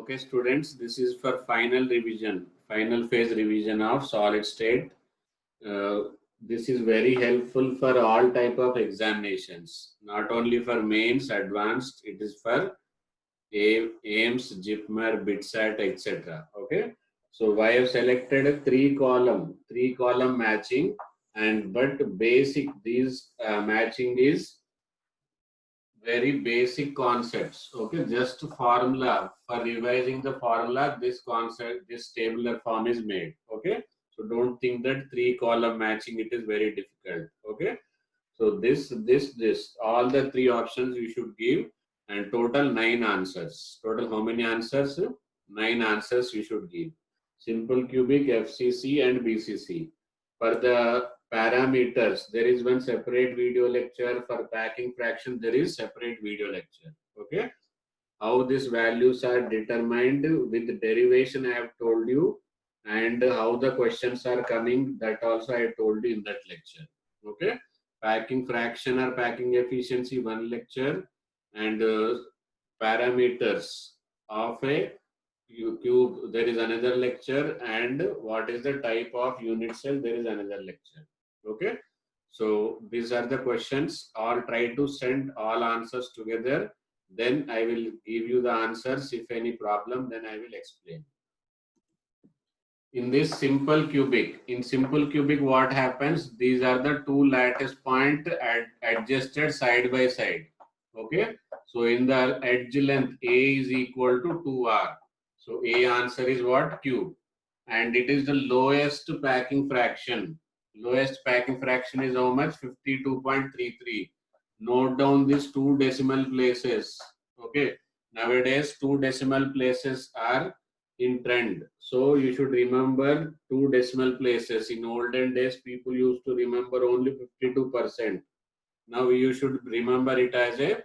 Okay, students, this is for final revision, final phase revision of solid state. This is very helpful for all type of examinations, not only for mains, advanced, it is for AIMS, JIPMER, BITSAT, etc. Okay, so I have selected a three column matching, and but basic these matching is very basic concepts. Okay, just formula for revising the formula. This concept, this tabular form is made. Okay, so don't think that three column matching it is very difficult. Okay, so this all the three options you should give, and total 9 answers. Total how many answers? 9 answers you should give. Simple cubic, FCC, and BCC. For the parameters, there is one separate video lecture. For packing fraction, there is separate video lecture. Okay, how these values are determined with derivation I have told you, and how the questions are coming, that also I told you in that lecture. Okay, packing fraction or packing efficiency, one lecture, and parameters of a cube, there is another lecture, and what is the type of unit cell, there is another lecture. Okay, so these are the questions. All try to send all answers together, then I will give you the answers. If any problem, then I will explain. In this simple cubic, what happens? These are the two lattice point adjusted side by side. Okay, so in the edge length, A is equal to 2R. So A answer is what? Cube. And it is the lowest packing fraction. Lowest packing fraction is how much? 52.33. Note down these two decimal places. Okay, nowadays two decimal places are in trend. So you should remember two decimal places. In olden days, people used to remember only 52%. Now you should remember it as a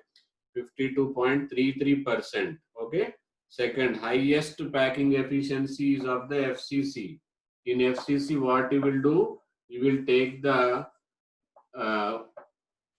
52.33%. Okay. Second, highest packing efficiency is of the FCC. In FCC, what you will do? You will take the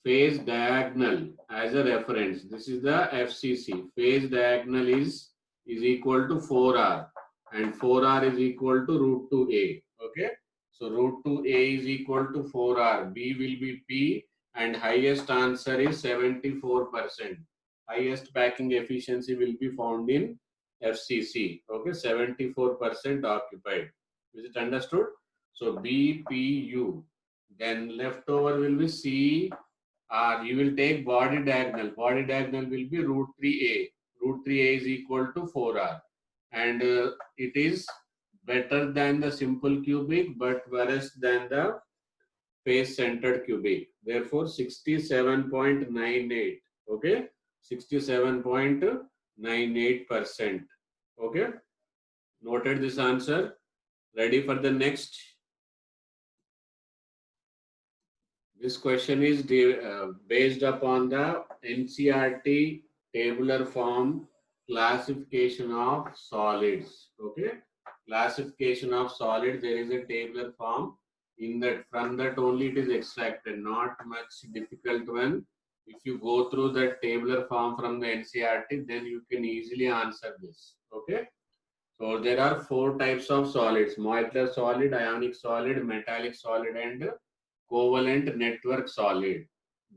phase diagonal as a reference. This is the FCC. Phase diagonal is equal to 4R, and 4R is equal to root 2A. Okay. So root 2A is equal to 4R. B will be P, and highest answer is 74%. Highest packing efficiency will be found in FCC. Okay, 74% occupied. Is it understood? So BPU. Then leftover will be C. You will take body diagonal. Body diagonal will be root 3A. Root 3A is equal to 4R. And it is better than the simple cubic, but worse than the face centered cubic. Therefore, 67.98. Okay, 67.98%. Okay, noted this answer. Ready for the next? This question is based upon the NCERT tabular form classification of solids. Okay, classification of solids. There is a tabular form. In that, from that only it is extracted. Not much difficult one. If you go through the tabular form from the NCERT, then you can easily answer this. Okay. So there are 4 types of solids: molecular solid, ionic solid, metallic solid, and covalent network solid.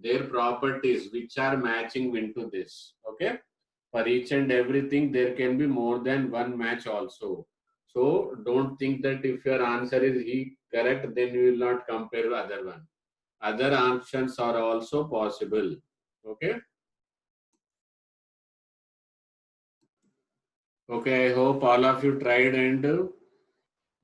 Their properties which are matching into this. Okay. For each and everything, there can be more than one match also. So don't think that if your answer is correct, then you will not compare with other one. Other options are also possible. Okay. Okay, I hope all of you tried and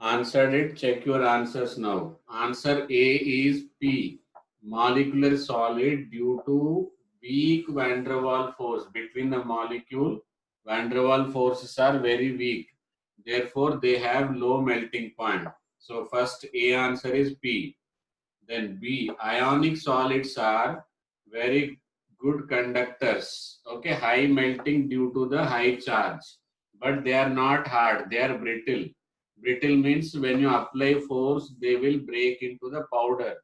answered it. Check your answers now. Answer A is P. Molecular solid due to weak van der Waals force between the molecule. Van der Waals forces are very weak. Therefore, they have low melting point. So first A answer is P. Then B, ionic solids are very good conductors. Okay, high melting due to the high charge. But they are not hard, they are brittle. Brittle means when you apply force, they will break into the powder.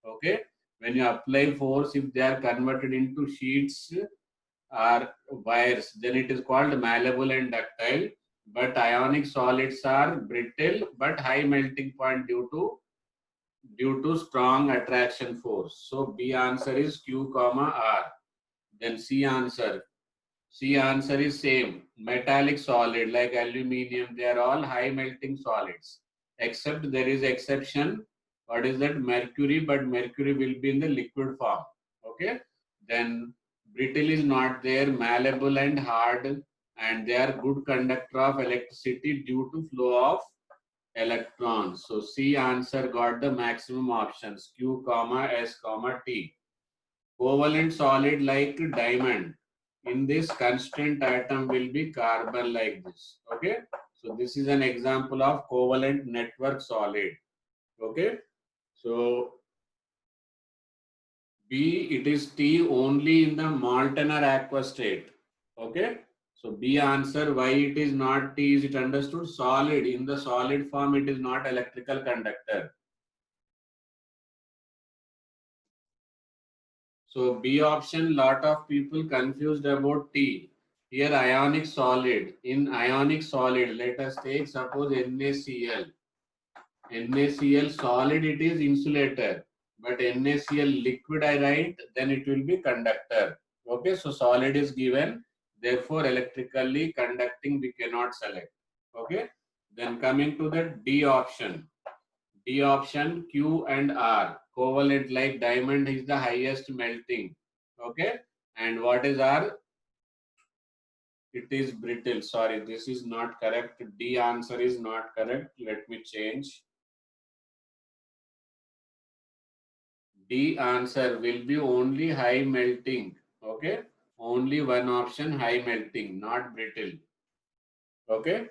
Okay, when you apply force, if they are converted into sheets or wires, then it is called malleable and ductile. but ionic solids are brittle but high melting point due to strong attraction force. So B answer is Q comma R. Then C answer is same. Metallic solid like aluminium, they are all high melting solids. Except there is exception. What is that? Mercury, but mercury will be in the liquid form. Okay. Then brittle is not there, malleable and hard, and they are good conductor of electricity due to flow of electrons. So C answer got the maximum options Q comma S comma T. Covalent solid like diamond. In this constant atom will be carbon like this. Okay. So this is an example of covalent network solid. Okay. So B, it is T only in the molten or aqua state. Okay. So B answer, why it is not T, is it understood? Solid. In the solid form, it is not electrical conductor. So B option, lot of people confused about T. Here ionic solid. In ionic solid, let us take suppose NaCl. NaCl solid, it is insulator. But NaCl liquid I write, then it will be conductor. Okay, so solid is given. Therefore, electrically conducting we cannot select. Okay, then coming to the D option. D option, Q and R. Covalent like diamond is the highest melting. Okay. And what is R? It is brittle. Sorry, this is not correct. D answer is not correct. Let me change. D answer will be only high melting. Okay. Only one option, high melting, not brittle. Okay.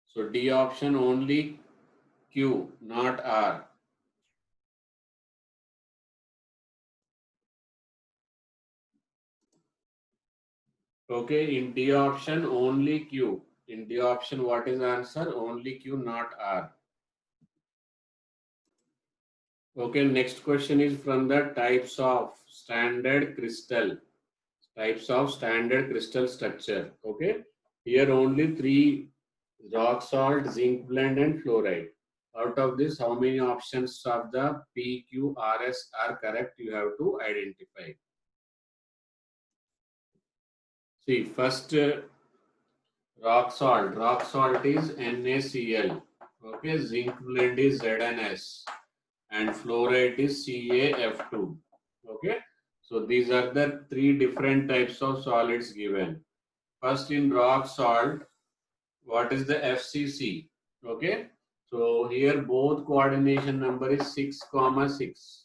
So D option only Q, not R. Okay, in D option only Q. In D option, what is the answer? Only Q, not R. Okay, next question is from the types of standard crystal. Types of standard crystal structure. Okay, here only three: rock salt, zinc blende, and fluoride. Out of this, how many options of the PQRS are correct? You have to identify. See, first rock salt. Rock salt is NaCl. Okay, zinc blende is ZnS. And fluoride is CaF2. Okay, so these are the three different types of solids given. First, in rock salt, what is the FCC? Okay, so here both coordination number is 6,6.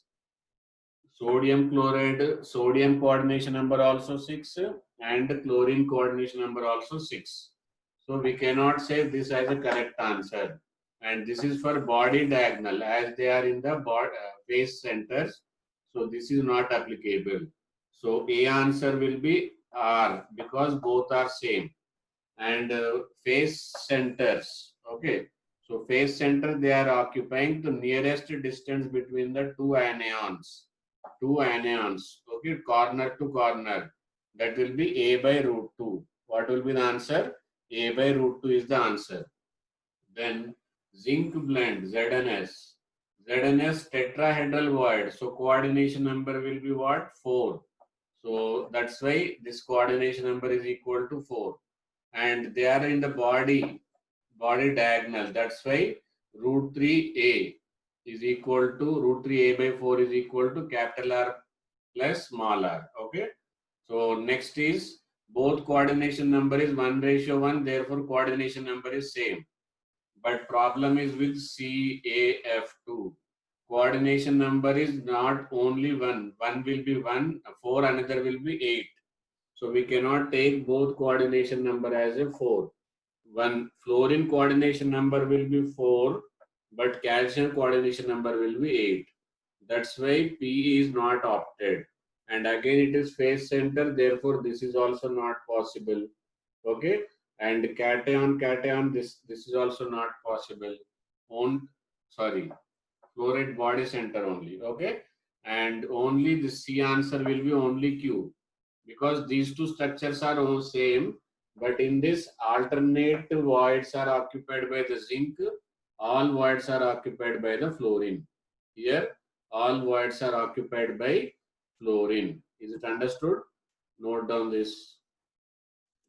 Sodium chloride, sodium coordination number also 6, and chlorine coordination number also 6. So we cannot say this as a correct answer. And this is for body diagonal as they are in the face centers. So this is not applicable. So A answer will be R because both are same. And face centers. Okay. So face center, they are occupying the nearest distance between the two anions. Okay, corner to corner. That will be A by root 2. What will be the answer? A by root 2 is the answer. Then zinc blende, ZnS. ZnS tetrahedral void. So coordination number will be what? 4. So that's why this coordination number is equal to 4. And they are in the body diagonal. That's why root 3a is equal to root 3a by 4 is equal to capital R plus small r. Okay. So next is both coordination number is 1:1. Therefore, coordination number is same. But problem is with CaF2. Coordination number is not only 1. 1 will be 1, 4 another will be 8. So we cannot take both coordination number as a 4. One fluorine coordination number will be 4, but calcium coordination number will be 8. That's why P is not opted. And again, it is face center, therefore, this is also not possible. Okay. And cation, this is also not possible. Fluoride body center only. Okay. And only the C answer will be only Q because these two structures are all same. But in this, alternate voids are occupied by the zinc, all voids are occupied by the fluorine. Here, all voids are occupied by fluorine. Is it understood? Note down this.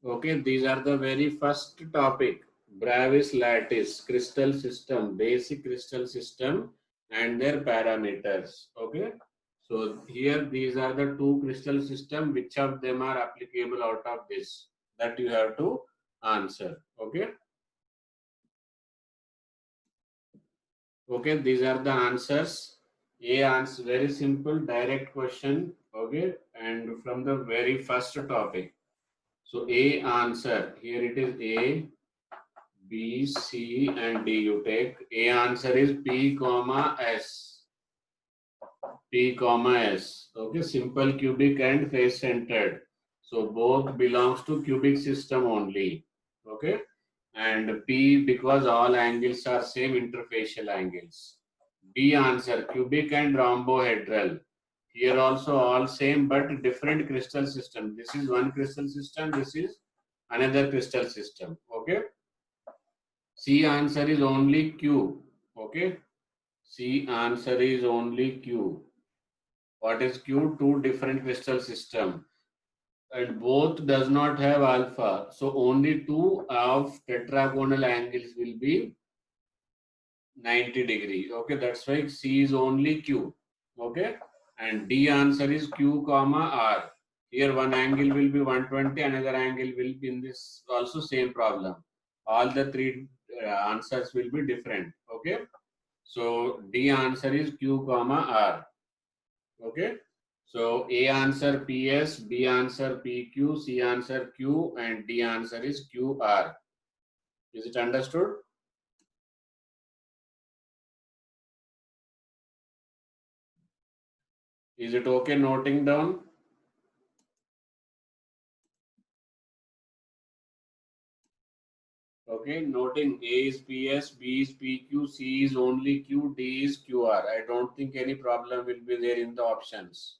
Okay, these are the very first topic. Bravis lattice, crystal system, basic crystal system and their parameters. Okay. So here these are the two crystal system. Which of them are applicable out of this? That you have to answer. Okay. Okay, these are the answers. A answer, very simple, direct question. Okay, and from the very first topic. So A answer, here it is A, B, C and D you take. A answer is P comma S. P comma S. Okay, simple cubic and face centered. So both belongs to cubic system only. Okay, and P because all angles are same interfacial angles. B answer cubic and rhombohedral. Here also all same but different crystal system. This is one crystal system. This is another crystal system. Okay. C answer is only Q. Okay. C answer is only Q. What is Q? Two different crystal system. And both does not have alpha. So only two of tetragonal angles will be 90 degree. Okay. That's why C is only Q. Okay. And D answer is Q comma R. Here one angle will be 120, another angle will be in this also same problem. All the three answers will be different. Okay. So D answer is Q comma R. Okay. So A answer PS, B answer PQ, C answer Q, and D answer is QR. Is it understood? Is it okay noting down? Okay, noting A is PS, B is PQ, C is only Q, D is QR. I don't think any problem will be there in the options.